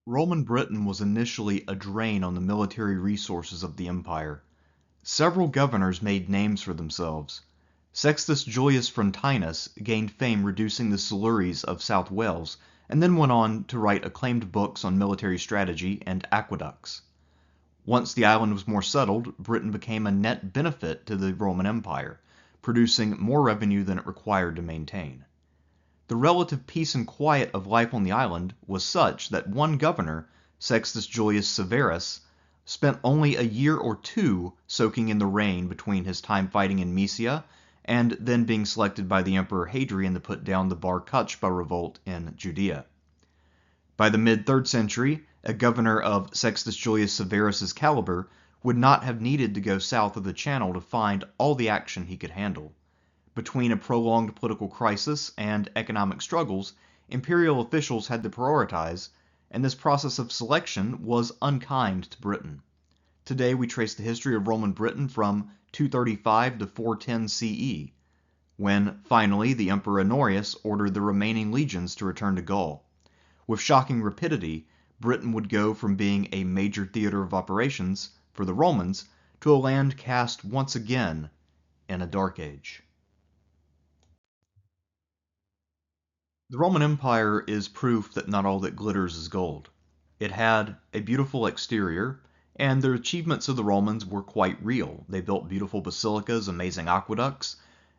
Roman Britain was initially a drain on the military resources of the empire. Several governors made names for themselves. Sextus Julius Frontinus gained fame reducing the Silures of South Wales, and then went on to write acclaimed books on military strategy and aqueducts. Once the island was more settled, Britain became a net benefit to the Roman Empire, producing more revenue than it required to maintain. The relative peace and quiet of life on the island was such that one governor, Sextus Julius Severus, spent only a year or two soaking in the rain between his time fighting in Mysia and then being selected by the Emperor Hadrian to put down the Bar Kokhba revolt in Judea. By the mid-3rd century, a governor of Sextus Julius Severus's caliber would not have needed to go south of the Channel to find all the action he could handle. Between a prolonged political crisis and economic struggles, imperial officials had to prioritize, and this process of selection was unkind to Britain. Today we trace the history of Roman Britain from 235 to 410 CE, when finally the Emperor Honorius ordered the remaining legions to return to Gaul. With shocking rapidity, Britain would go from being a major theater of operations for the Romans to a land cast once again in a dark age. The Roman Empire is proof that not all that glitters is gold. It had a beautiful exterior, and the achievements of the Romans were quite real. They built beautiful basilicas, amazing aqueducts,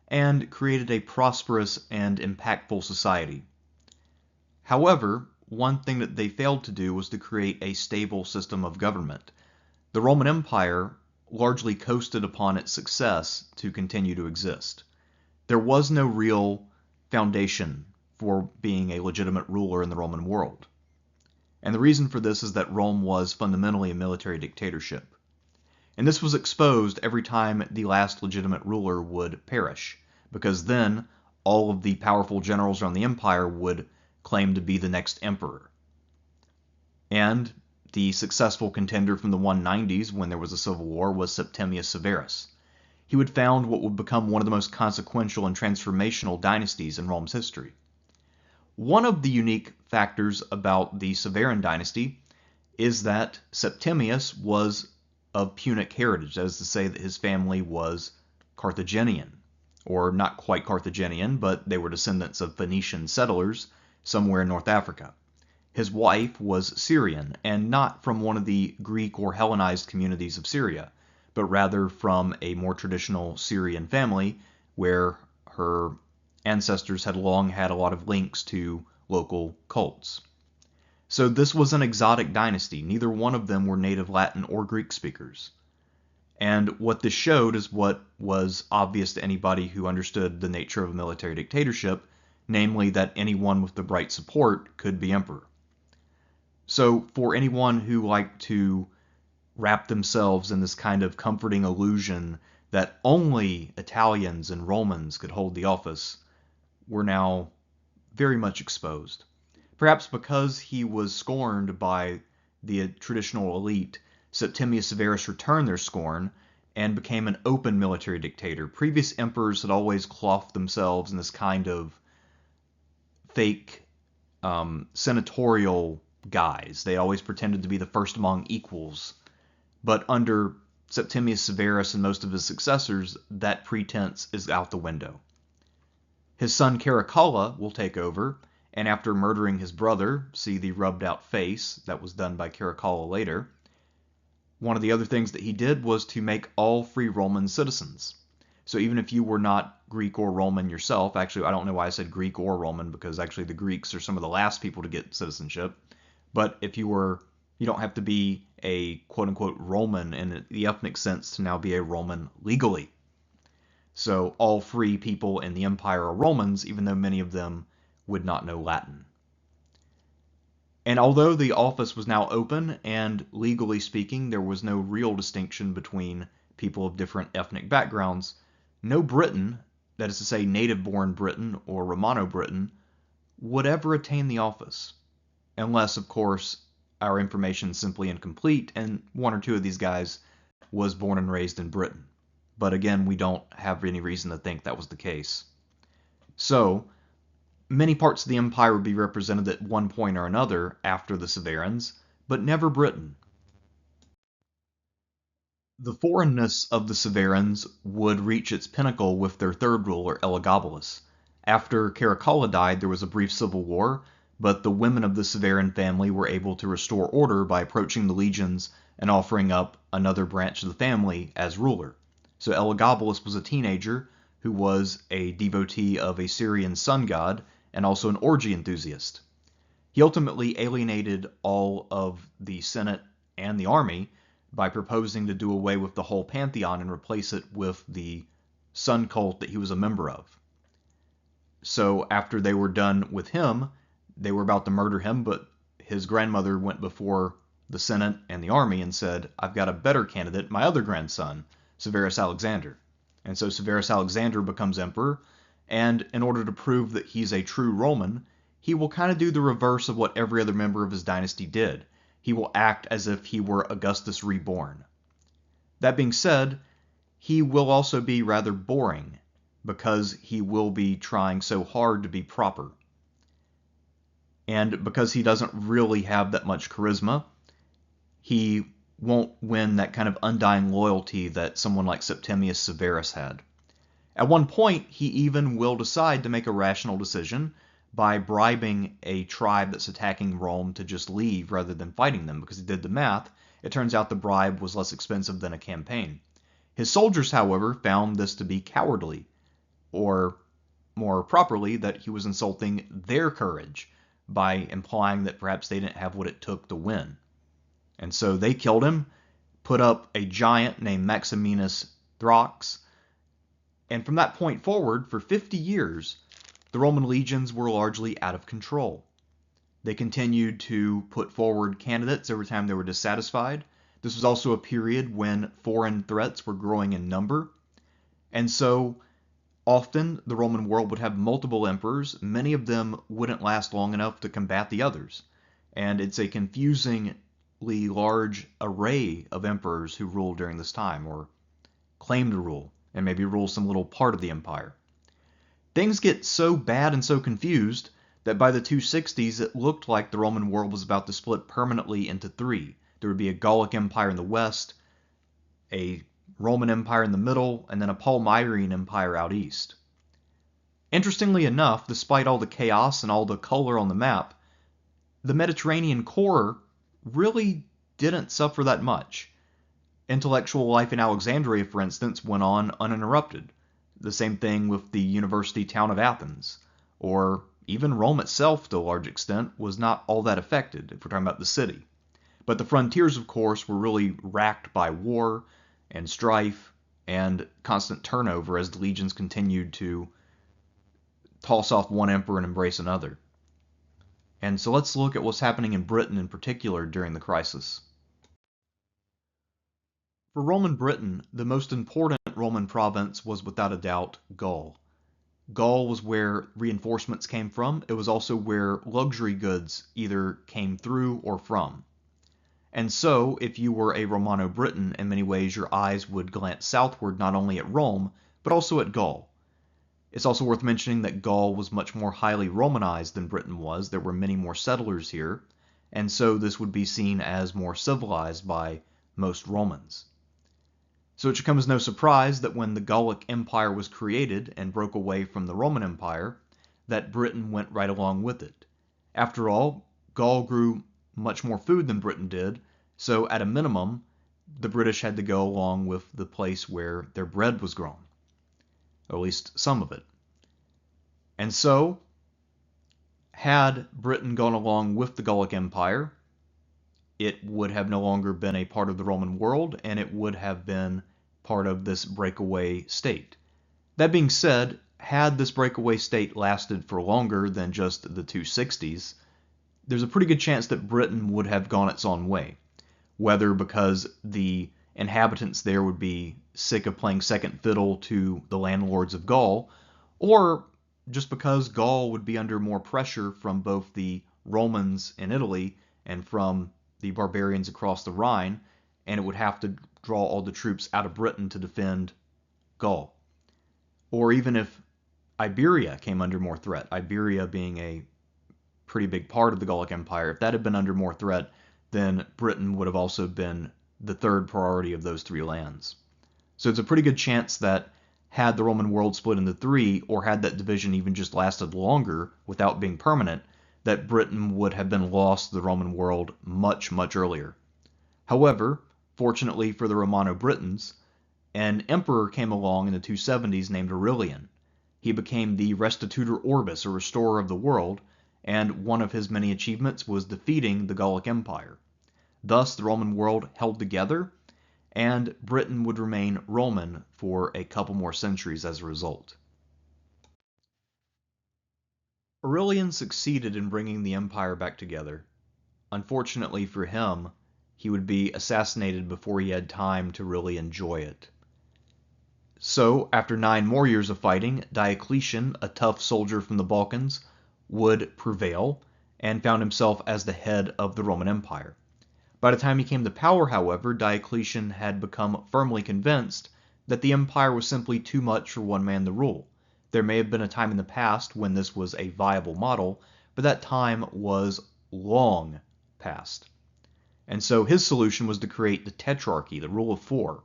and created a prosperous and impactful society. However, one thing that they failed to do was to create a stable system of government. The Roman Empire largely coasted upon its success to continue to exist. There was no real foundation for being a legitimate ruler in the Roman world. And the reason for this is that Rome was fundamentally a military dictatorship. And this was exposed every time the last legitimate ruler would perish, because then all of the powerful generals around the empire would claim to be the next emperor. And the successful contender from the 190s when there was a civil war was Septimius Severus. He would found what would become one of the most consequential and transformational dynasties in Rome's history. One of the unique factors about the Severan dynasty is that Septimius was of Punic heritage, that is to say that his family was Carthaginian, or not quite Carthaginian, but they were descendants of Phoenician settlers somewhere in North Africa. His wife was Syrian, and not from one of the Greek or Hellenized communities of Syria, but rather from a more traditional Syrian family where her ancestors had long had a lot of links to local cults. So this was an exotic dynasty. Neither one of them were native Latin or Greek speakers. And what this showed is what was obvious to anybody who understood the nature of a military dictatorship, namely that anyone with the right support could be emperor. So for anyone who liked to wrap themselves in this kind of comforting illusion that only Italians and Romans could hold the office, were now very much exposed. Perhaps because he was scorned by the traditional elite, Septimius Severus returned their scorn and became an open military dictator. Previous emperors had always clothed themselves in this kind of fake senatorial guise. They always pretended to be the first among equals. But under Septimius Severus and most of his successors, that pretense is out the window. His son Caracalla will take over, and after murdering his brother, see the rubbed out face that was done by Caracalla later, one of the other things that he did was to make all free Roman citizens. So even if you were not Greek or Roman yourself, actually I don't know why I said Greek or Roman, because actually the Greeks are some of the last people to get citizenship, but if you don't have to be a quote-unquote Roman in the ethnic sense to now be a Roman legally. So all free people in the empire are Romans, even though many of them would not know Latin. And although the office was now open, and legally speaking there was no real distinction between people of different ethnic backgrounds, no Briton, that is to say native-born Briton or Romano-Briton, would ever attain the office. Unless, of course, our information is simply incomplete, and one or two of these guys was born and raised in Britain. But again, we don't have any reason to think that was the case. So, Many parts of the empire would be represented at one point or another after the Severans, but never Britain. The foreignness of the Severans would reach its pinnacle with their third ruler, Elagabalus. After Caracalla died, there was a brief civil war, but the women of the Severan family were able to restore order by approaching the legions and offering up another branch of the family as ruler. So Elagabalus was a teenager who was a devotee of a Syrian sun god and also an orgy enthusiast. He ultimately alienated all of the Senate and the army by proposing to do away with the whole pantheon and replace it with the sun cult that he was a member of. So after they were done with him, they were about to murder him, but his grandmother went before the Senate and the army and said, I've got a better candidate, my other grandson, Severus Alexander. And so Severus Alexander becomes emperor, and in order to prove that he's a true Roman, he will kind of do the reverse of what every other member of his dynasty did. He will act as if he were Augustus reborn. That being said, he will also be rather boring because he will be trying so hard to be proper. And because he doesn't really have that much charisma, he won't win that kind of undying loyalty that someone like Septimius Severus had. At one point, he even will decide to make a rational decision by bribing a tribe that's attacking Rome to just leave rather than fighting them, because he did the math. It turns out the bribe was less expensive than a campaign. His soldiers, however, found this to be cowardly, or more properly, that he was insulting their courage by implying that perhaps they didn't have what it took to win. And so they killed him, put up a giant named Maximinus Thrax, and from that point forward, for 50 years, the Roman legions were largely out of control. They continued to put forward candidates every time they were dissatisfied. This was also a period when foreign threats were growing in number. And so often the Roman world would have multiple emperors. Many of them wouldn't last long enough to combat the others. And it's a confusingly large array of emperors who ruled during this time, or claimed to rule, and maybe rule some little part of the empire. Things get so bad and so confused that by the 260s it looked like the Roman world was about to split permanently into three. There would be a Gallic Empire in the west, a Roman Empire in the middle, and then a Palmyrene Empire out east. Interestingly enough, despite all the chaos and all the color on the map, the Mediterranean core really didn't suffer that much. Intellectual life in Alexandria, for instance, went on uninterrupted. The same thing with the university town of Athens, or even Rome itself, to a large extent, was not all that affected, if we're talking about the city. But the frontiers, of course, were really racked by war and strife and constant turnover as the legions continued to toss off one emperor and embrace another. And so let's look at what's happening in Britain in particular during the crisis. For Roman Britain, the most important Roman province was without a doubt Gaul. Gaul was where reinforcements came from. It was also where luxury goods either came through or from. And so, if you were a Romano-Briton, in many ways your eyes would glance southward not only at Rome, but also at Gaul. It's also worth mentioning that Gaul was much more highly Romanized than Britain was. There were many more settlers here, and so this would be seen as more civilized by most Romans. So it should come as no surprise that when the Gallic Empire was created and broke away from the Roman Empire, that Britain went right along with it. After all, Gaul grew much more food than Britain did, so at a minimum, the British had to go along with the place where their bread was grown, or at least some of it. And so, had Britain gone along with the Gallic Empire, it would have no longer been a part of the Roman world, and it would have been part of this breakaway state. That being said, had this breakaway state lasted for longer than just the 260s, there's a pretty good chance that Britain would have gone its own way, whether because the inhabitants there would be sick of playing second fiddle to the landlords of Gaul, or just because Gaul would be under more pressure from both the Romans in Italy and from the barbarians across the Rhine, and it would have to draw all the troops out of Britain to defend Gaul. Or even if Iberia came under more threat. Iberia being a pretty big part of the Gallic Empire. If that had been under more threat, then Britain would have also been the third priority of those three lands. So it's a pretty good chance that had the Roman world split into three, or had that division even just lasted longer without being permanent, that Britain would have been lost to the Roman world much, much earlier. However, fortunately for the Romano-Britons, an emperor came along in the 270s named Aurelian. He became the Restitutor Orbis, or restorer of the world, and one of his many achievements was defeating the Gallic Empire. Thus, the Roman world held together, and Britain would remain Roman for a couple more centuries as a result. Aurelian succeeded in bringing the empire back together. Unfortunately for him, he would be assassinated before he had time to really enjoy it. So, after 9 more years of fighting, Diocletian, a tough soldier from the Balkans, would prevail and found himself as the head of the Roman Empire. By the time he came to power, however, Diocletian had become firmly convinced that the empire was simply too much for one man to rule. There may have been a time in the past when this was a viable model, but that time was long past. And so his solution was to create the tetrarchy, the rule of 4.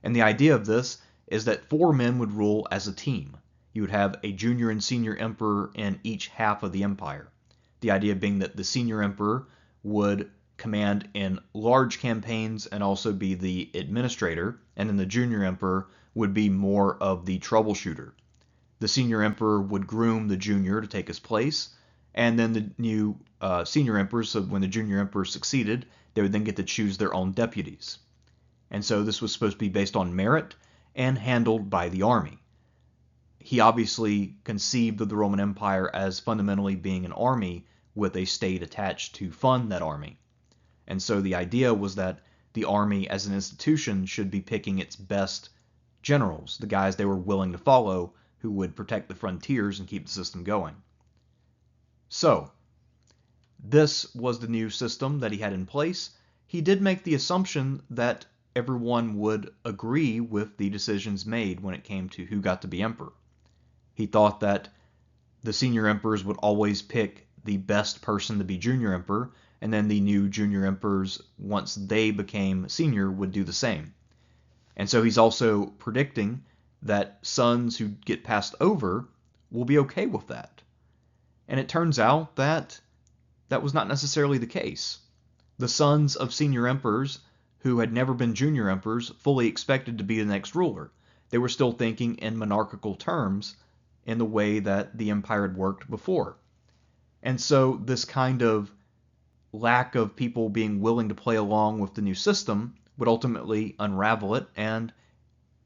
And the idea of this is that 4 men would rule as a team. You would have a junior and senior emperor in each half of the empire. The idea being that the senior emperor would command in large campaigns and also be the administrator, and then the junior emperor would be more of the troubleshooter. The senior emperor would groom the junior to take his place, and then the new senior emperors, so when the junior emperor succeeded, they would then get to choose their own deputies. And so this was supposed to be based on merit and handled by the army. He obviously conceived of the Roman Empire as fundamentally being an army with a state attached to fund that army. And so the idea was that the army as an institution should be picking its best generals, the guys they were willing to follow, who would protect the frontiers and keep the system going. So, this was the new system that he had in place. He did make the assumption that everyone would agree with the decisions made when it came to who got to be emperor. He thought that the senior emperors would always pick the best person to be junior emperor, and then the new junior emperors, once they became senior, would do the same. And so he's also predicting that sons who get passed over will be okay with that. And it turns out that that was not necessarily the case. The sons of senior emperors who had never been junior emperors fully expected to be the next ruler. They were still thinking in monarchical terms in the way that the empire had worked before. And so this kind of lack of people being willing to play along with the new system would ultimately unravel it, and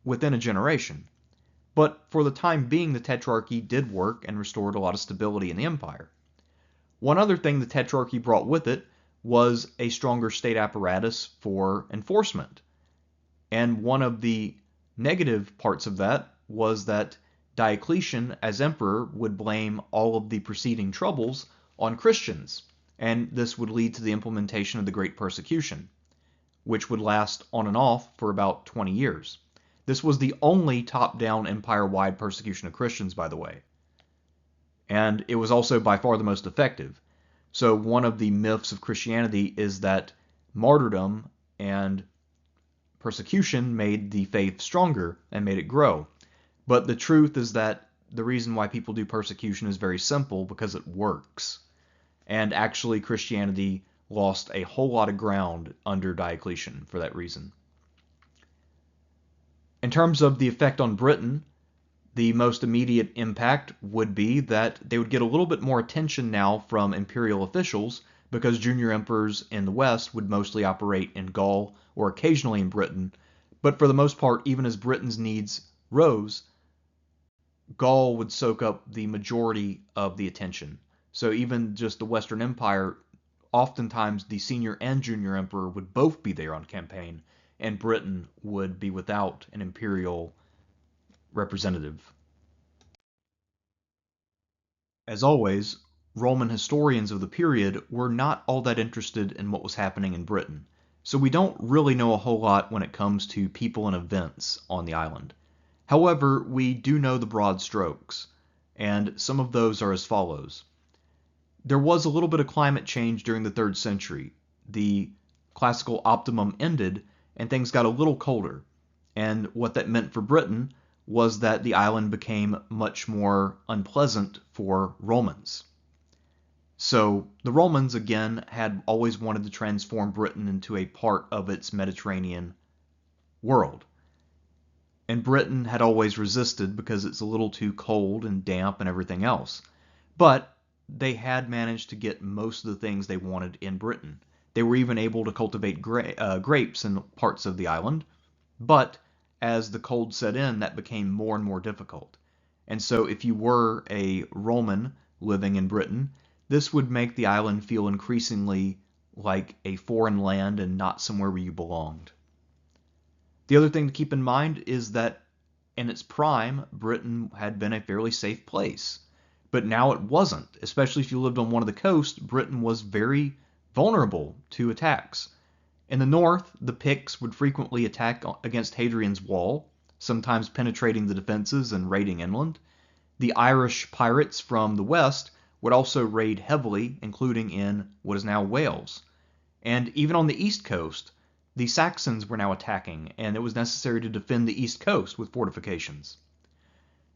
within a generation. But for the time being, the tetrarchy did work and restored a lot of stability in the empire. One other thing the tetrarchy brought with it was a stronger state apparatus for enforcement. And one of the negative parts of that was that Diocletian, as emperor, would blame all of the preceding troubles on Christians, and this would lead to the implementation of the Great Persecution, which would last on and off for about 20 years. This was the only top-down empire-wide persecution of Christians, by the way. And it was also by far the most effective. So one of the myths of Christianity is that martyrdom and persecution made the faith stronger and made it grow. But the truth is that the reason why people do persecution is very simple, because it works. And actually Christianity lost a whole lot of ground under Diocletian for that reason. In terms of the effect on Britain, the most immediate impact would be that they would get a little bit more attention now from imperial officials, because junior emperors in the West would mostly operate in Gaul or occasionally in Britain. But for the most part, even as Britain's needs rose, Gaul would soak up the majority of the attention. So even just the Western Empire, oftentimes the senior and junior emperor would both be there on campaign, and Britain would be without an imperial representative. As always, Roman historians of the period were not all that interested in what was happening in Britain, so we don't really know a whole lot when it comes to people and events on the island. However, we do know the broad strokes. and some of those are as follows. There was a little bit of climate change during the 3rd century. The classical optimum ended, and things got a little colder. And what that meant for Britain was that the island became much more unpleasant for Romans. So the Romans, again, had always wanted to transform Britain into a part of its Mediterranean world. And Britain had always resisted because it's a little too cold and damp and everything else. But they had managed to get most of the things they wanted in Britain. They were even able to cultivate grapes in parts of the island, but as the cold set in, that became more and more difficult. And so if you were a Roman living in Britain, this would make the island feel increasingly like a foreign land and not somewhere where you belonged. The other thing to keep in mind is that in its prime, Britain had been a fairly safe place. But now it wasn't. Especially if you lived on one of the coasts, Britain was very vulnerable to attacks. In the north, the Picts would frequently attack against Hadrian's Wall, sometimes penetrating the defenses and raiding inland. The Irish pirates from the west would also raid heavily, including in what is now Wales. And even on the east coast, the Saxons were now attacking, and it was necessary to defend the east coast with fortifications.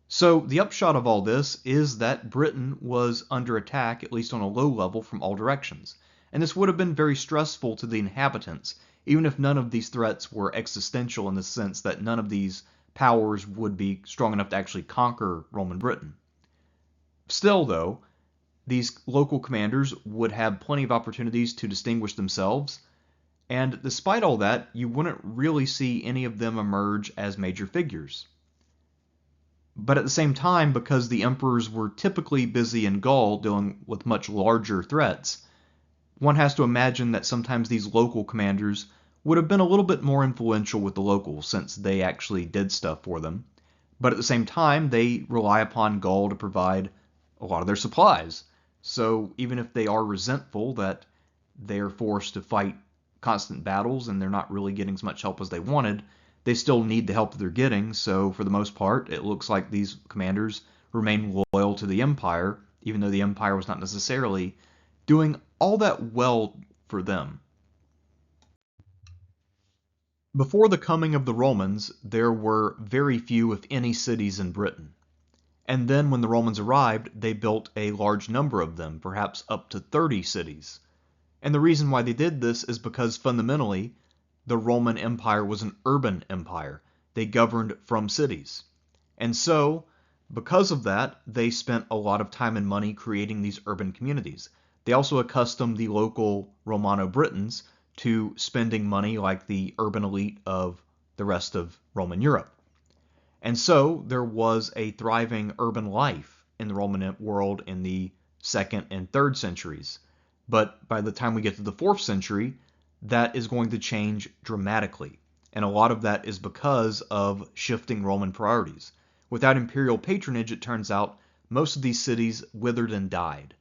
So the upshot of all this is that Britain was under attack, at least on a low level, from all directions. And this would have been very stressful to the inhabitants, even if none of these threats were existential in the sense that none of these powers would be strong enough to actually conquer Roman Britain. Still, though, these local commanders would have plenty of opportunities to distinguish themselves, and despite all that, you wouldn't really see any of them emerge as major figures. But at the same time, because the emperors were typically busy in Gaul dealing with much larger threats, one has to imagine that sometimes these local commanders would have been a little bit more influential with the locals since they actually did stuff for them. But at the same time, they rely upon Gaul to provide a lot of their supplies. So even if they are resentful that they are forced to fight constant battles and they're not really getting as much help as they wanted, they still need the help that they're getting. So for the most part, it looks like these commanders remain loyal to the empire, even though the empire was not necessarily doing all that well for them. Before the coming of the Romans, there were very few, if any, cities in Britain. And then when the Romans arrived, they built a large number of them, perhaps up to 30 cities. And the reason why they did this is because fundamentally, the Roman Empire was an urban empire. They governed from cities. And so, because of that, they spent a lot of time and money creating these urban communities. They also accustomed the local Romano-Britons to spending money like the urban elite of the rest of Roman Europe. And so, there was a thriving urban life in the Roman world in the 2nd and 3rd centuries. But by the time we get to the 4th century, that is going to change dramatically. And a lot of that is because of shifting Roman priorities. Without imperial patronage, it turns out, most of these cities withered and died.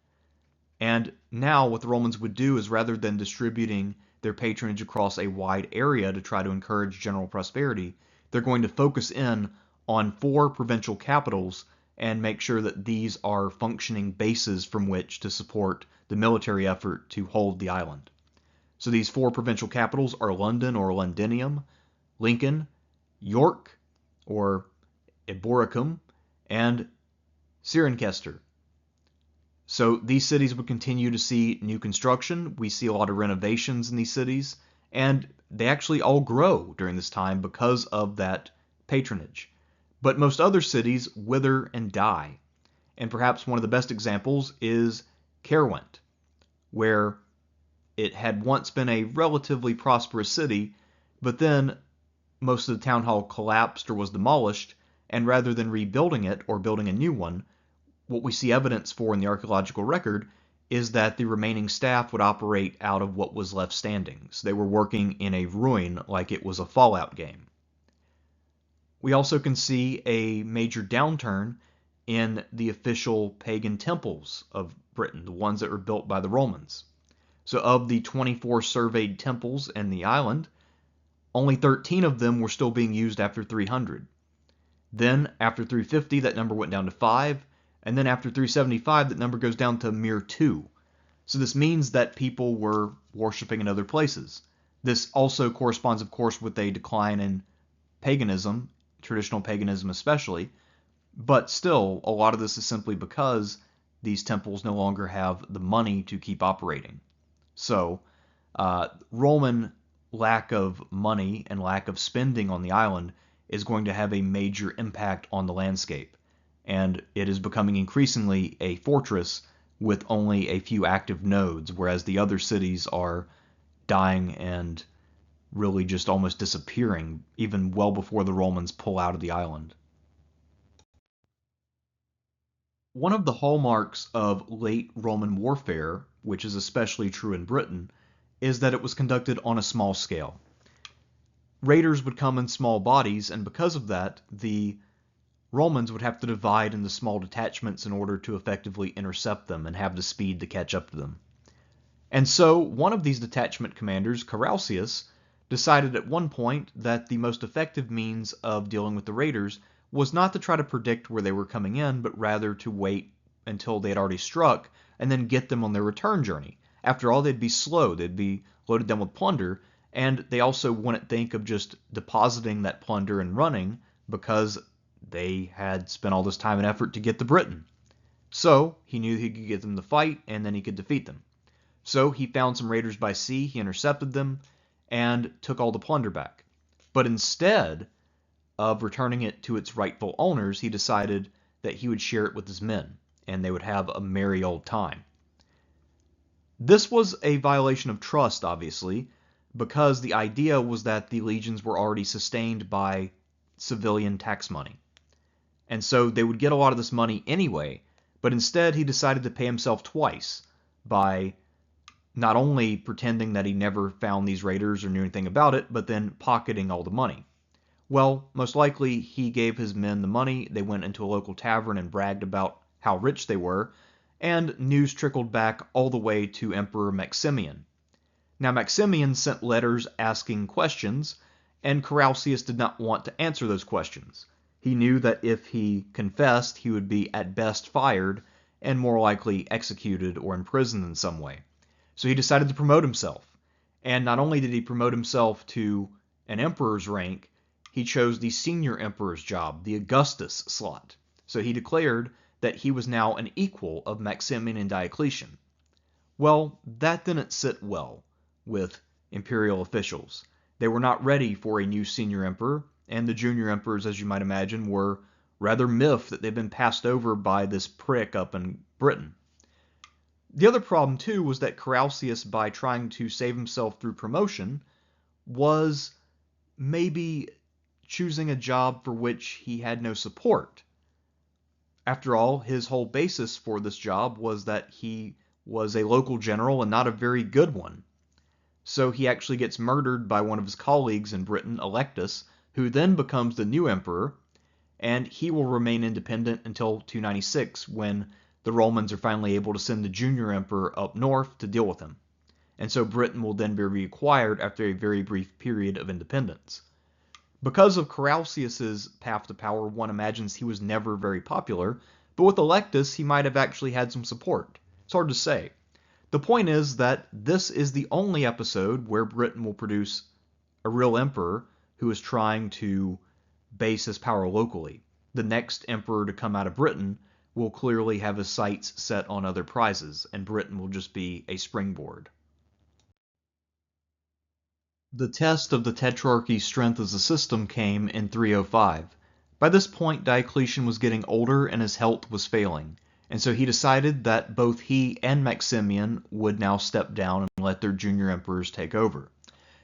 And now what the Romans would do is rather than distributing their patronage across a wide area to try to encourage general prosperity, they're going to focus in on 4 provincial capitals and make sure that these are functioning bases from which to support the military effort to hold the island. So these 4 provincial capitals are London or Londinium, Lincoln, York or Eboracum, and Cirencester. So these cities would continue to see new construction. We see a lot of renovations in these cities, and they actually all grow during this time because of that patronage. But most other cities wither and die. And perhaps one of the best examples is Caerwent, where it had once been a relatively prosperous city, but then most of the town hall collapsed or was demolished, and rather than rebuilding it or building a new one, what we see evidence for in the archaeological record is that the remaining staff would operate out of what was left standing. So they were working in a ruin like it was a Fallout game. We also can see a major downturn in the official pagan temples of Britain, the ones that were built by the Romans. So of the 24 surveyed temples in the island, only 13 of them were still being used after 300. Then, after 350, that number went down to 5. And then after 375, that number goes down to a mere 2. So this means that people were worshiping in other places. This also corresponds, of course, with a decline in paganism, traditional paganism especially, but still, a lot of this is simply because these temples no longer have the money to keep operating. So, Roman lack of money and lack of spending on the island is going to have a major impact on the landscape. And it is becoming increasingly a fortress with only a few active nodes, whereas the other cities are dying and really just almost disappearing, even well before the Romans pull out of the island. One of the hallmarks of late Roman warfare, which is especially true in Britain, is that it was conducted on a small scale. Raiders would come in small bodies, and because of that, the Romans would have to divide into small detachments in order to effectively intercept them and have the speed to catch up to them. And so, one of these detachment commanders, Carausius, decided at one point that the most effective means of dealing with the raiders was not to try to predict where they were coming in, but rather to wait until they had already struck and then get them on their return journey. After all, they'd be slow, they'd be loaded down with plunder, and they also wouldn't think of just depositing that plunder and running because they had spent all this time and effort to get to Britain. So he knew he could get them to fight, and then he could defeat them. So he found some raiders by sea, he intercepted them, and took all the plunder back. But instead of returning it to its rightful owners, he decided that he would share it with his men, and they would have a merry old time. This was a violation of trust, obviously, because the idea was that the legions were already sustained by civilian tax money. And so they would get a lot of this money anyway, but instead he decided to pay himself twice by not only pretending that he never found these raiders or knew anything about it, but then pocketing all the money. Well, most likely he gave his men the money, they went into a local tavern and bragged about how rich they were, and news trickled back all the way to Emperor Maximian. Now Maximian sent letters asking questions, and Carausius did not want to answer those questions. He knew that if he confessed, he would be at best fired, and more likely executed or imprisoned in some way. So he decided to promote himself. And not only did he promote himself to an emperor's rank, he chose the senior emperor's job, the Augustus slot. So he declared that he was now an equal of Maximian and Diocletian. Well, that didn't sit well with imperial officials. They were not ready for a new senior emperor, and the junior emperors, as you might imagine, were rather miffed that they'd been passed over by this prick up in Britain. The other problem, too, was that Carausius, by trying to save himself through promotion, was maybe choosing a job for which he had no support. After all, his whole basis for this job was that he was a local general and not a very good one. So he actually gets murdered by one of his colleagues in Britain, Electus, who then becomes the new emperor, and he will remain independent until 296, when the Romans are finally able to send the junior emperor up north to deal with him. And so Britain will then be reacquired after a very brief period of independence. Because of Carausius's path to power, one imagines he was never very popular, but with Electus he might have actually had some support. It's hard to say. The point is that this is the only episode where Britain will produce a real emperor who is trying to base his power locally. The next emperor to come out of Britain will clearly have his sights set on other prizes, and Britain will just be a springboard. The test of the tetrarchy's strength as a system came in 305. By this point, Diocletian was getting older and his health was failing, and so he decided that both he and Maximian would now step down and let their junior emperors take over.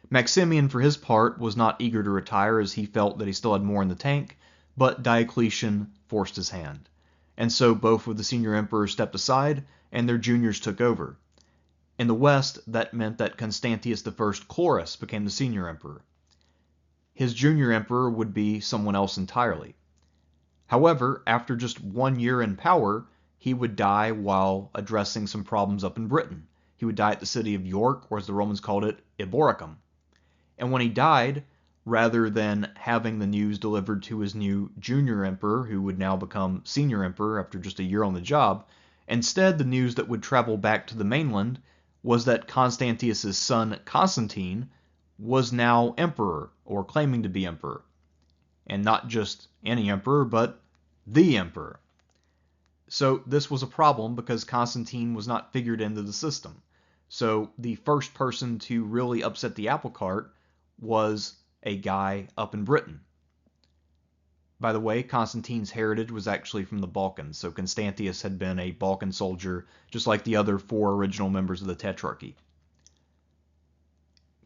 Maximian, for his part, was not eager to retire as he felt that he still had more in the tank, but Diocletian forced his hand. And so both of the senior emperors stepped aside and their juniors took over. In the West, that meant that Constantius I Chlorus became the senior emperor. His junior emperor would be someone else entirely. However, after just 1 year in power, he would die while addressing some problems up in Britain. He would die at the city of York, or as the Romans called it, Eboracum. And when he died, rather than having the news delivered to his new junior emperor, who would now become senior emperor after just a year on the job. Instead, the news that would travel back to the mainland was that Constantius's son Constantine was now emperor, or claiming to be emperor. And not just any emperor, but the emperor. So this was a problem because Constantine was not figured into the system. So the first person to really upset the apple cart was a guy up in Britain. By the way, Constantine's heritage was actually from the Balkans, so Constantius had been a Balkan soldier, just like the other 4 original members of the tetrarchy.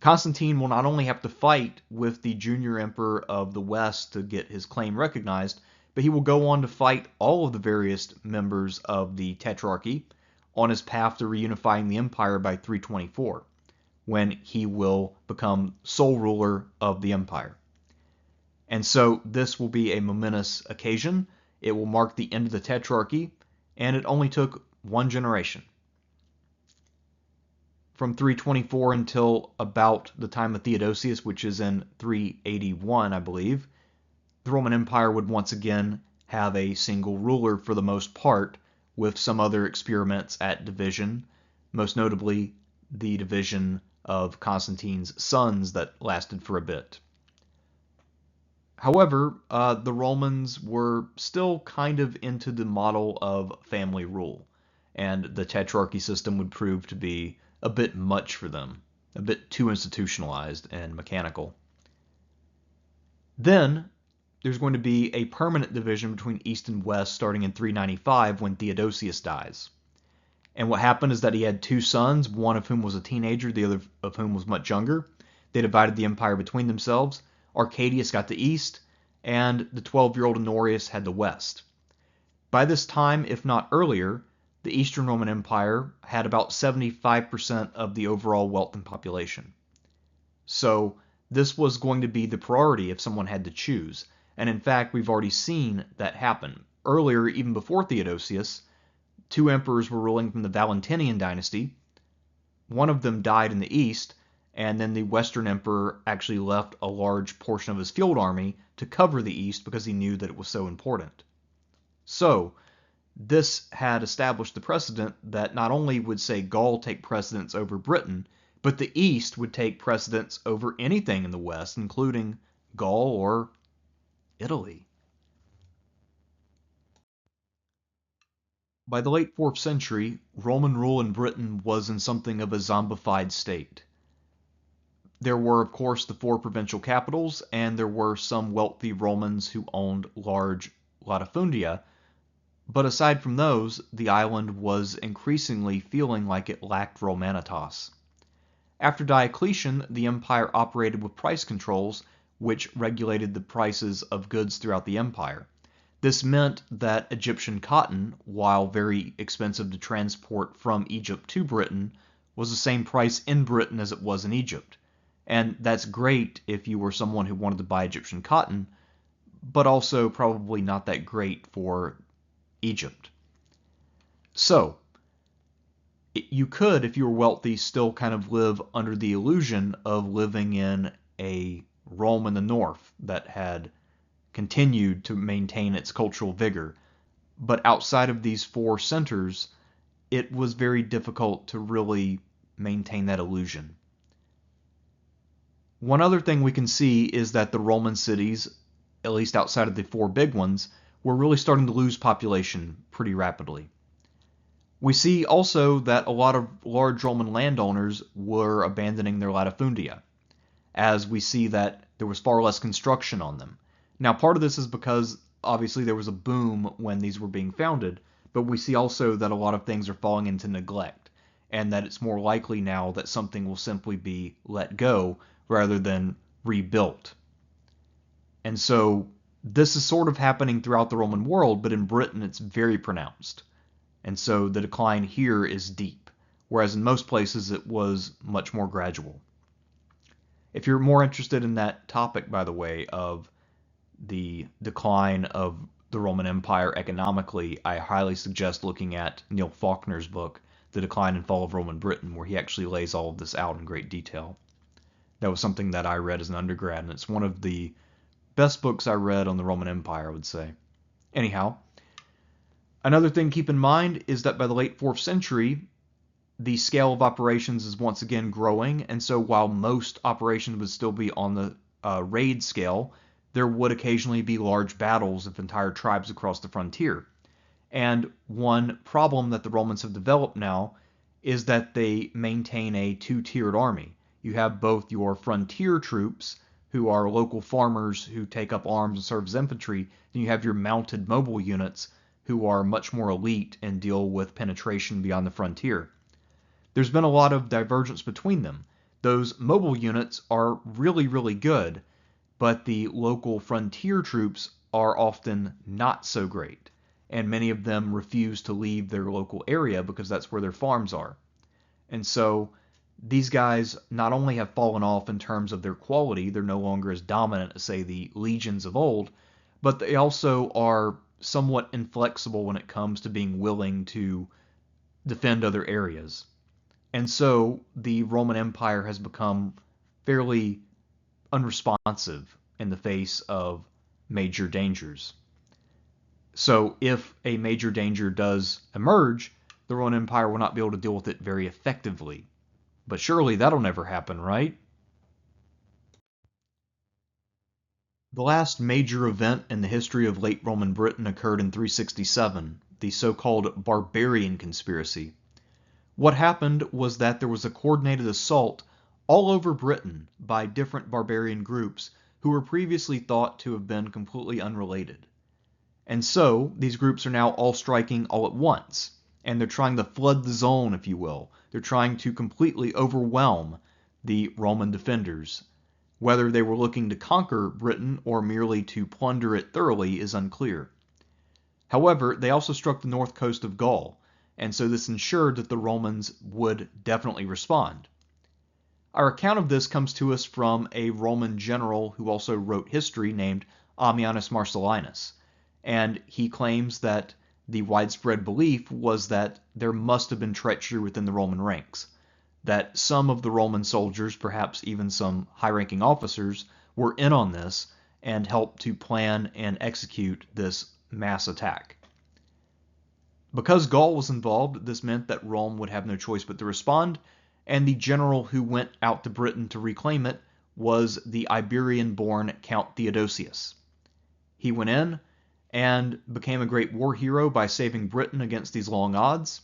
Constantine will not only have to fight with the junior emperor of the West to get his claim recognized, but he will go on to fight all of the various members of the tetrarchy on his path to reunifying the empire by 324, when he will become sole ruler of the empire. And so this will be a momentous occasion. It will mark the end of the tetrarchy, and it only took 1 generation. From 324 until about the time of Theodosius, which is in 381, I believe, the Roman Empire would once again have a single ruler for the most part, with some other experiments at division, most notably the division of Constantine's sons that lasted for a bit. However, the Romans were still kind of into the model of family rule, and the tetrarchy system would prove to be a bit much for them, a bit too institutionalized and mechanical. Then there's going to be a permanent division between East and West starting in 395 when Theodosius dies. And what happened is that he had 2 sons, one of whom was a teenager, the other of whom was much younger. They divided the empire between themselves. Arcadius got the East, and the 12-year-old Honorius had the West. By this time, if not earlier, the Eastern Roman Empire had about 75% of the overall wealth and population. So this was going to be the priority if someone had to choose. And in fact, we've already seen that happen. Earlier, even before Theodosius, 2 emperors were ruling from the Valentinian dynasty. One of them died in the east, and then the Western emperor actually left a large portion of his field army to cover the east because he knew that it was so important. So this had established the precedent that not only would, say, Gaul take precedence over Britain, but the East would take precedence over anything in the West, including Gaul or Italy. By the late 4th century, Roman rule in Britain was in something of a zombified state. There were, of course, the 4 provincial capitals, and there were some wealthy Romans who owned large latifundia. But aside from those, the island was increasingly feeling like it lacked Romanitas. After Diocletian, the empire operated with price controls, which regulated the prices of goods throughout the empire. This meant that Egyptian cotton, while very expensive to transport from Egypt to Britain, was the same price in Britain as it was in Egypt. And that's great if you were someone who wanted to buy Egyptian cotton, but also probably not that great for Egypt. So, you could, if you were wealthy, still kind of live under the illusion of living in a Rome in the north that had continued to maintain its cultural vigor. But outside of these 4 centers, it was very difficult to really maintain that illusion. One other thing we can see is that the Roman cities, at least outside of the 4 big ones, were really starting to lose population pretty rapidly. We see also that a lot of large Roman landowners were abandoning their latifundia, as we see that there was far less construction on them. Now, part of this is because obviously there was a boom when these were being founded, but we see also that a lot of things are falling into neglect, and that it's more likely now that something will simply be let go rather than rebuilt. And so this is sort of happening throughout the Roman world, but in Britain it's very pronounced. And so the decline here is deep, whereas in most places it was much more gradual. If you're more interested in that topic, by the way, of the decline of the Roman Empire economically, I highly suggest looking at Neil Faulkner's book, The Decline and Fall of Roman Britain, where he actually lays all of this out in great detail. That was something that I read as an undergrad, and it's one of the best books I read on the Roman Empire, I would say. Anyhow, another thing to keep in mind is that by the late 4th century, the scale of operations is once again growing, and so while most operations would still be on the raid scale, there would occasionally be large battles of entire tribes across the frontier. And one problem that the Romans have developed now is that they maintain a two-tiered army. You have both your frontier troops, who are local farmers who take up arms and serve as infantry, and you have your mounted mobile units, who are much more elite and deal with penetration beyond the frontier. There's been a lot of divergence between them. Those mobile units are really, really good, but the local frontier troops are often not so great, and many of them refuse to leave their local area because that's where their farms are. And so these guys not only have fallen off in terms of their quality, they're no longer as dominant as, say, the legions of old, but they also are somewhat inflexible when it comes to being willing to defend other areas. And so the Roman Empire has become fairly unresponsive in the face of major dangers. So if a major danger does emerge, the Roman Empire will not be able to deal with it very effectively. But surely that'll never happen, right? The last major event in the history of late Roman Britain occurred in 367, the so-called Barbarian conspiracy. What happened was that there was a coordinated assault all over Britain by different barbarian groups who were previously thought to have been completely unrelated. And so these groups are now all striking all at once, and they're trying to flood the zone, if you will. They're trying to completely overwhelm the Roman defenders. Whether they were looking to conquer Britain or merely to plunder it thoroughly is unclear. However, they also struck the north coast of Gaul, and so this ensured that the Romans would definitely respond. Our account of this comes to us from a Roman general who also wrote history named Ammianus Marcellinus, and he claims that the widespread belief was that there must have been treachery within the Roman ranks, that some of the Roman soldiers, perhaps even some high-ranking officers, were in on this and helped to plan and execute this mass attack. Because Gaul was involved, this meant that Rome would have no choice but to respond, and the general who went out to Britain to reclaim it was the Iberian-born Count Theodosius. He went in and became a great war hero by saving Britain against these long odds.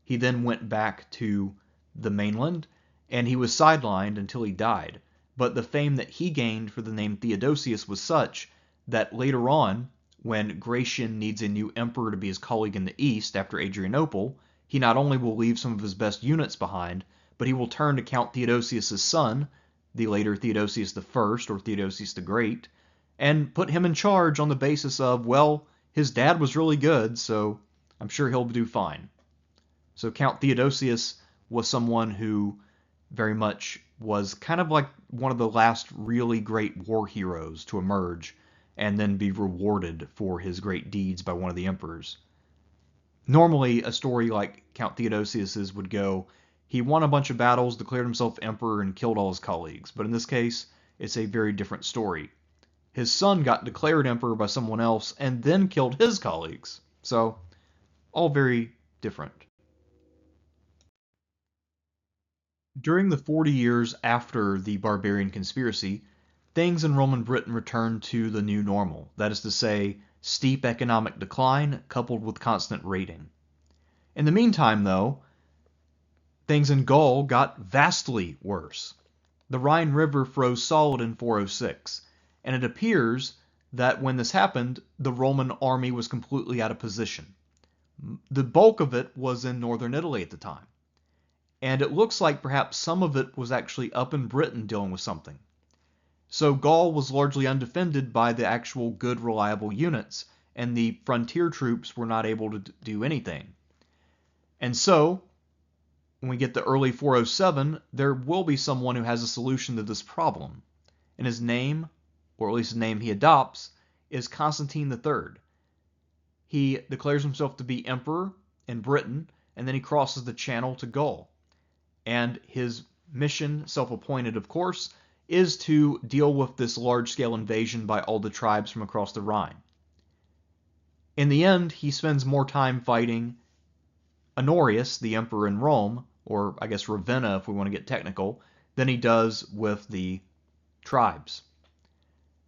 He then went back to the mainland, and he was sidelined until he died. But the fame that he gained for the name Theodosius was such that later on, when Gratian needs a new emperor to be his colleague in the east after Adrianople, he not only will leave some of his best units behind, but he will turn to Count Theodosius' son, the later Theodosius I or Theodosius the Great, and put him in charge on the basis of, well, his dad was really good, so I'm sure he'll do fine. So Count Theodosius was someone who very much was kind of like one of the last really great war heroes to emerge and then be rewarded for his great deeds by one of the emperors. Normally, a story like Count Theodosius's would go, he won a bunch of battles, declared himself emperor, and killed all his colleagues. But in this case, it's a very different story. His son got declared emperor by someone else and then killed his colleagues. So, all very different. During the 40 years after the Barbarian conspiracy, things in Roman Britain returned to the new normal. That is to say, steep economic decline coupled with constant raiding. In the meantime, though, things in Gaul got vastly worse. The Rhine River froze solid in 406, and it appears that when this happened, the Roman army was completely out of position. The bulk of it was in northern Italy at the time, and it looks like perhaps some of it was actually up in Britain dealing with something. So Gaul was largely undefended by the actual good, reliable units, and the frontier troops were not able to do anything. And so, when we get to early 407, there will be someone who has a solution to this problem. And his name, or at least the name he adopts, is Constantine III. He declares himself to be emperor in Britain, and then he crosses the channel to Gaul. And his mission, self-appointed of course, is to deal with this large-scale invasion by all the tribes from across the Rhine. In the end, he spends more time fighting Honorius, the emperor in Rome, or I guess Ravenna if we want to get technical, than he does with the tribes.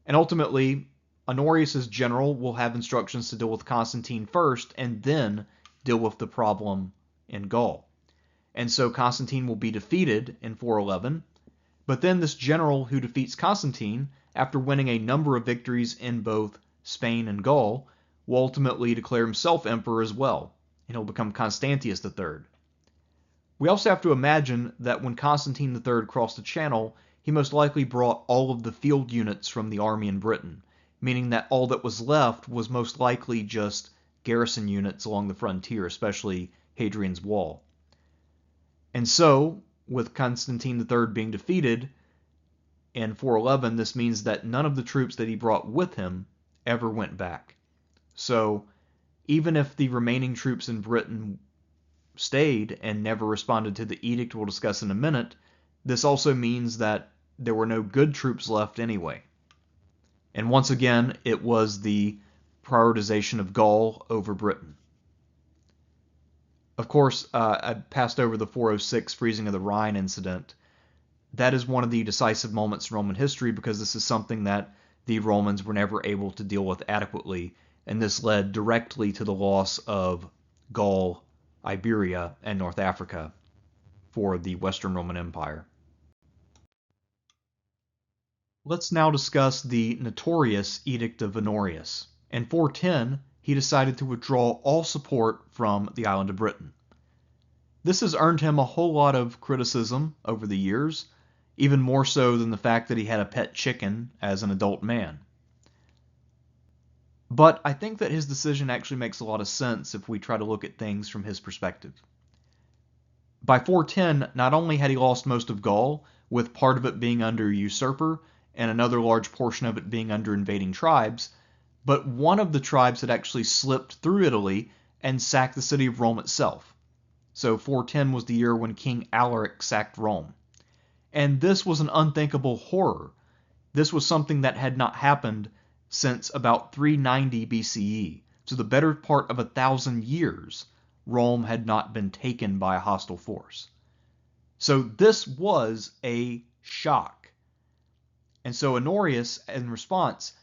And ultimately, Honorius' general will have instructions to deal with Constantine first and then deal with the problem in Gaul. And so Constantine will be defeated in 411, but then this general who defeats Constantine, after winning a number of victories in both Spain and Gaul, will ultimately declare himself emperor as well, and he'll become Constantius III. We also have to imagine that when Constantine III crossed the Channel, he most likely brought all of the field units from the army in Britain, meaning that all that was left was most likely just garrison units along the frontier, especially Hadrian's Wall. And so, with Constantine III being defeated in 411, this means that none of the troops that he brought with him ever went back. So, even if the remaining troops in Britain stayed and never responded to the edict we'll discuss in a minute, this also means that there were no good troops left anyway. And once again, it was the prioritization of Gaul over Britain. Of course, I passed over the 406 freezing of the Rhine incident. That is one of the decisive moments in Roman history because this is something that the Romans were never able to deal with adequately, and this led directly to the loss of Gaul, Iberia, and North Africa for the Western Roman Empire. Let's now discuss the notorious Edict of Honorius. In 410, he decided to withdraw all support from the island of Britain. This has earned him a whole lot of criticism over the years, even more so than the fact that he had a pet chicken as an adult man. But I think that his decision actually makes a lot of sense if we try to look at things from his perspective. By 410, not only had he lost most of Gaul, with part of it being under usurper and another large portion of it being under invading tribes, but one of the tribes had actually slipped through Italy and sacked the city of Rome itself. So 410 was the year when King Alaric sacked Rome. And this was an unthinkable horror. This was something that had not happened since about 390 BCE. So the better part of 1,000 years, Rome had not been taken by a hostile force. So this was a shock. And so Honorius, in response,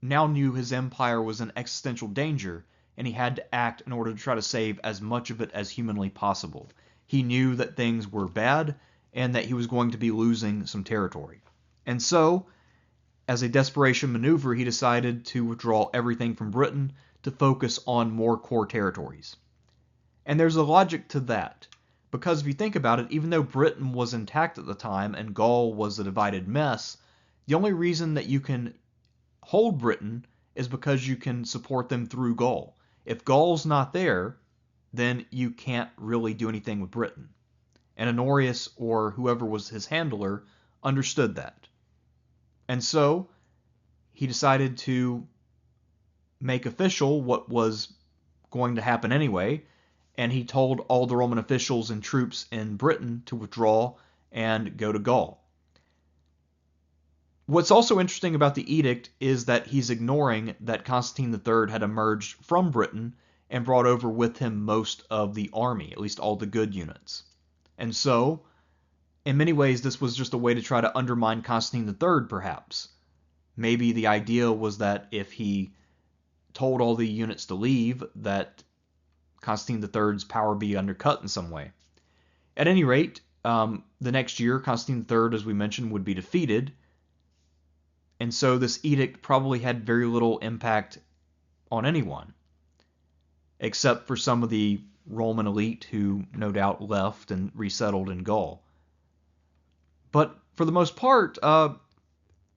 now knew his empire was in existential danger, and he had to act in order to try to save as much of it as humanly possible. He knew that things were bad, and that he was going to be losing some territory. And so, as a desperation maneuver, he decided to withdraw everything from Britain to focus on more core territories. And there's a logic to that, because if you think about it, even though Britain was intact at the time and Gaul was a divided mess, the only reason that you can hold Britain is because you can support them through Gaul. If Gaul's not there, then you can't really do anything with Britain. And Honorius, or whoever was his handler, understood that. And so he decided to make official what was going to happen anyway, and he told all the Roman officials and troops in Britain to withdraw and go to Gaul. What's also interesting about the edict is that he's ignoring that Constantine III had emerged from Britain and brought over with him most of the army, at least all the good units. And so, in many ways, this was just a way to try to undermine Constantine III, perhaps. Maybe the idea was that if he told all the units to leave, that Constantine III's power be undercut in some way. At any rate, the next year, Constantine III, as we mentioned, would be defeated. And so this edict probably had very little impact on anyone, except for some of the Roman elite who no doubt left and resettled in Gaul. But for the most part,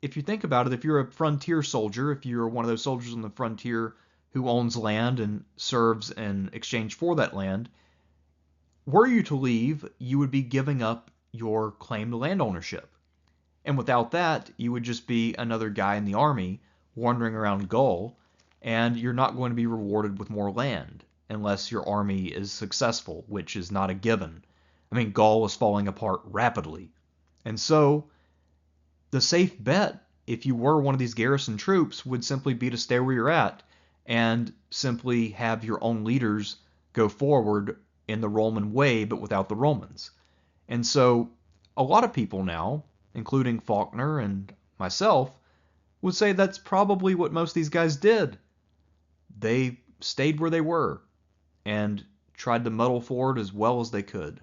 if you think about it, if you're a frontier soldier, if you're one of those soldiers on the frontier who owns land and serves in exchange for that land, were you to leave, you would be giving up your claim to land ownership. And without that, you would just be another guy in the army wandering around Gaul, and you're not going to be rewarded with more land unless your army is successful, which is not a given. I mean, Gaul was falling apart rapidly. And so, the safe bet, if you were one of these garrison troops, would simply be to stay where you're at and simply have your own leaders go forward in the Roman way, but without the Romans. And so a lot of people now, including Faulkner and myself, would say that's probably what most of these guys did. They stayed where they were and tried to muddle forward as well as they could.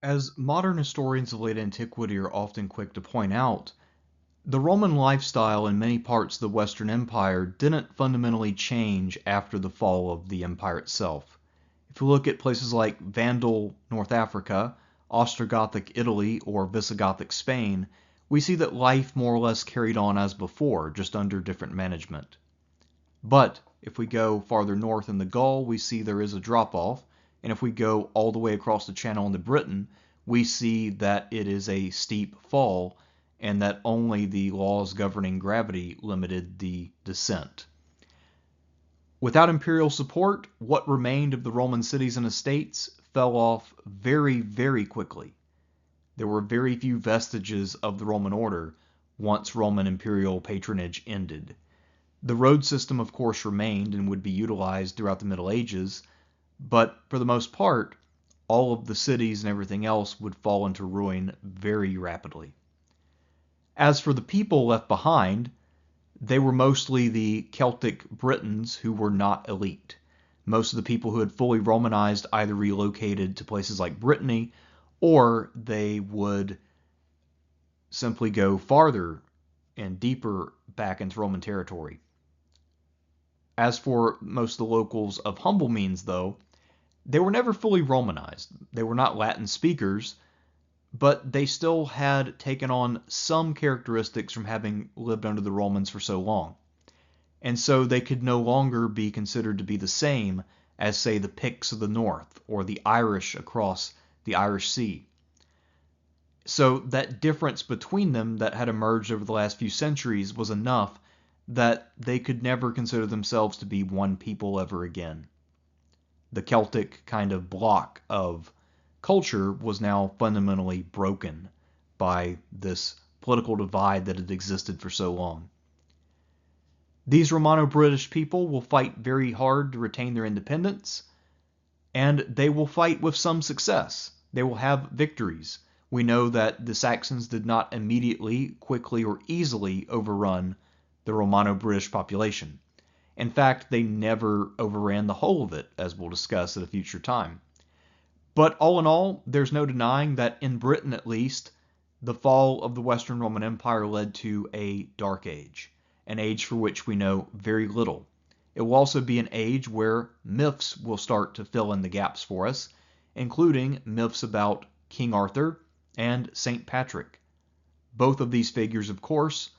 As modern historians of late antiquity are often quick to point out, the Roman lifestyle in many parts of the Western Empire didn't fundamentally change after the fall of the empire itself. If we look at places like Vandal North Africa, Ostrogothic Italy, or Visigothic Spain, we see that life more or less carried on as before, just under different management. But if we go farther north in the Gaul, we see there is a drop-off, and if we go all the way across the Channel into Britain, we see that it is a steep fall, and that only the laws governing gravity limited the descent. Without imperial support, what remained of the Roman cities and estates fell off very, very quickly. There were very few vestiges of the Roman order once Roman imperial patronage ended. The road system, of course, remained and would be utilized throughout the Middle Ages, but for the most part, all of the cities and everything else would fall into ruin very rapidly. As for the people left behind, they were mostly the Celtic Britons who were not elite. Most of the people who had fully Romanized either relocated to places like Brittany, or they would simply go farther and deeper back into Roman territory. As for most of the locals of humble means, though, they were never fully Romanized. They were not Latin speakers, but they still had taken on some characteristics from having lived under the Romans for so long. And so they could no longer be considered to be the same as, say, the Picts of the north or the Irish across the Irish Sea. So that difference between them that had emerged over the last few centuries was enough that they could never consider themselves to be one people ever again. The Celtic kind of block of culture was now fundamentally broken by this political divide that had existed for so long. These Romano-British people will fight very hard to retain their independence, and they will fight with some success. They will have victories. We know that the Saxons did not immediately, quickly, or easily overrun the Romano-British population. In fact, they never overran the whole of it, as we'll discuss at a future time. But all in all, there's no denying that in Britain at least, the fall of the Western Roman Empire led to a dark age, an age for which we know very little. It will also be an age where myths will start to fill in the gaps for us, including myths about King Arthur and St. Patrick. Both of these figures, of course,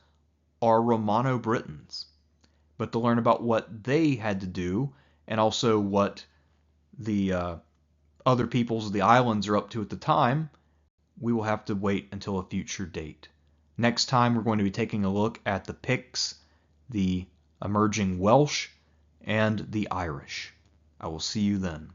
are Romano-Britons. But to learn about what they had to do, and also what the other peoples of the islands are up to at the time, we will have to wait until a future date. Next time, we're going to be taking a look at the Picts, the emerging Welsh, and the Irish. I will see you then.